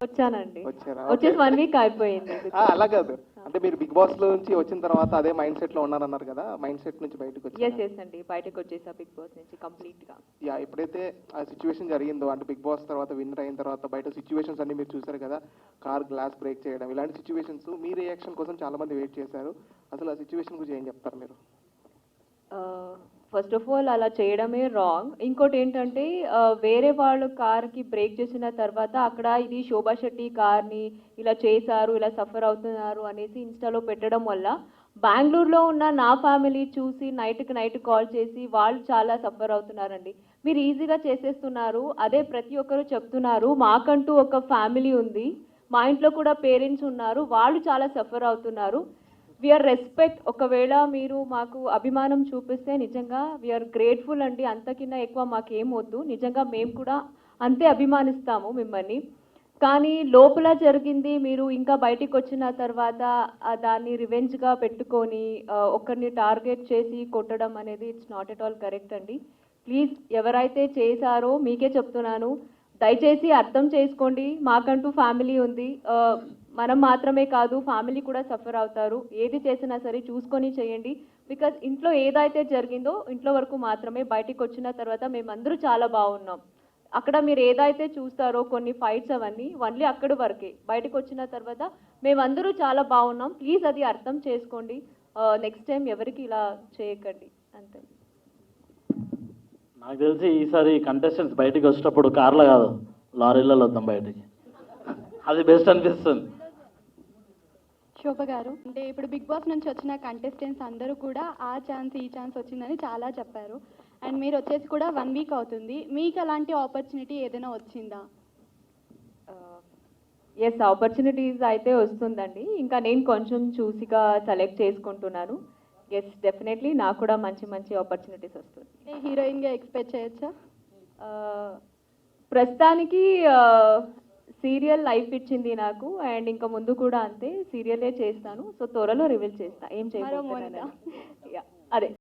వచ్చానండి. వచ్చారా? వచ్చేసి 1 వీక్ అయిపోయింది. అలా కాదు, అంటే మీరు బిగ్ బాస్ లో నుంచి వచ్చిన తర్వాత అదే మైండ్ సెట్ లో ఉన్నారన్నారు కదా, మైండ్ సెట్ నుంచి బయటకు వచ్చారా? ఎస్ అండి, బయటకు వచ్చేసా బిగ్ బాస్ నుంచి కంప్లీట్ గా. ఎప్పుడైతే ఆ సిచ్యువేషన్ జరిగిందో, అంటే బిగ్ బాస్ తర్వాత విన్నర్ అయిన తర్వాత బయట సిచ్యువేషన్స్ అన్ని మీరు చూసారు కదా, కార్ గ్లాస్ బ్రేక్ చేయడం, ఇలాంటి సిచ్యువేషన్స్ మీ రియాక్షన్ కోసం చాలా మంది వెయిట్ చేశారు. అసలు ఆ సిచ్యువేషన్ గురించి ఏం చెప్తారు మీరు? ఫస్ట్ ఆఫ్ ఆల్ అలా చేయడమే రాంగ్. ఇంకోటి ఏంటంటే వేరే వాళ్ళు కార్కి బ్రేక్ చేసిన తర్వాత అక్కడ ఇది శోభా శెట్టి కార్ని ఇలా చేశారు, ఇలా సఫర్ అవుతున్నారు అనేసి ఇన్స్టాలో పెట్టడం వల్ల బెంగళూరులో ఉన్న నా ఫ్యామిలీ చూసి నైట్కి నైట్ కాల్ చేసి వాళ్ళు చాలా సఫర్ అవుతున్నారండి. మీరు ఈజీగా చేసేస్తున్నారు, అదే ప్రతి ఒక్కరు చెప్తున్నారు, మాకంటూ ఒక ఫ్యామిలీ ఉంది, మా ఇంట్లో కూడా పేరెంట్స్ ఉన్నారు, వాళ్ళు చాలా సఫర్ అవుతున్నారు. We are respect. ఒకవేళ మీరు మాకు అభిమానం చూపిస్తే నిజంగా వీఆర్ గ్రేట్ఫుల్ అండి. అంతకిన్నా ఎక్కువ మాకేం వద్దు, నిజంగా మేము కూడా అంతే అభిమానిస్తాము మిమ్మల్ని. కానీ లోపల జరిగింది మీరు ఇంకా బయటికి వచ్చిన తర్వాత దాన్ని రివెంజ్గా పెట్టుకొని ఒకరిని టార్గెట్ చేసి కొట్టడం అనేది it's not at all correct అండి. ప్లీజ్ ఎవరైతే చేశారో మీకే చెప్తున్నాను, దయచేసి అర్థం చేసుకోండి, మాకంటూ ఫ్యామిలీ ఉంది, మనం మాత్రమే కాదు ఫ్యామిలీ కూడా సఫర్ అవుతారు. ఏది చేసినా సరే చూసుకొని చేయండి. బికాజ్ ఇంట్లో ఏదైతే జరిగిందో ఇంట్లో వరకు మాత్రమే, బయటికి వచ్చిన తర్వాత మేమందరూ చాలా బాగున్నాం. అక్కడ మీరు ఏదైతే చూస్తారో కొన్ని ఫైట్స్ అవన్నీ ఓన్లీ అక్కడి వరకే, బయటకు వచ్చిన తర్వాత మేమందరూ చాలా బాగున్నాం. ప్లీజ్ అది అర్థం చేసుకోండి, నెక్స్ట్ టైం ఎవరికి ఇలా చేయకండి అంతే. నాకు తెలిసి ఈసారి కంటెస్టెంట్స్ బయటికి వచ్చేటప్పుడు కార్లో కాదు లారీలలో వద్దాం బయటికి, అది బెస్ట్ అనిపిస్తుంది. శోభ గారు, అంటే ఇప్పుడు బిగ్ బాస్ నుంచి వచ్చిన కంటెస్టెంట్స్ అందరూ కూడా ఆ ఛాన్స్ ఈ ఛాన్స్ వచ్చిందని చాలా చెప్పారు. అండ్ మీరు వచ్చేసి కూడా 1 వీక్ అవుతుంది, మీకు అలాంటి ఆపర్చునిటీ ఏదైనా వచ్చిందా? ఎస్, ఆపర్చునిటీస్ అయితే వస్తుందండి. ఇంకా నేను కొంచెం చూసిగా సెలెక్ట్ చేసుకుంటున్నాను. ఎస్, డెఫినెట్లీ నాకు కూడా మంచి మంచి ఆపర్చునిటీస్ వస్తుంది. హీరోయిన్గా ఎక్స్పెక్ట్ చేయొచ్చా? ప్రస్తుతానికి సీరియల్ లైఫ్ ఇచ్చింది నాకు, అండ్ ఇంకా ముందు కూడా అంతే సీరియలే చేస్తాను. సో త్వరలో రివీల్ చేస్తా ఏం చేయబోతున్నాను. అదే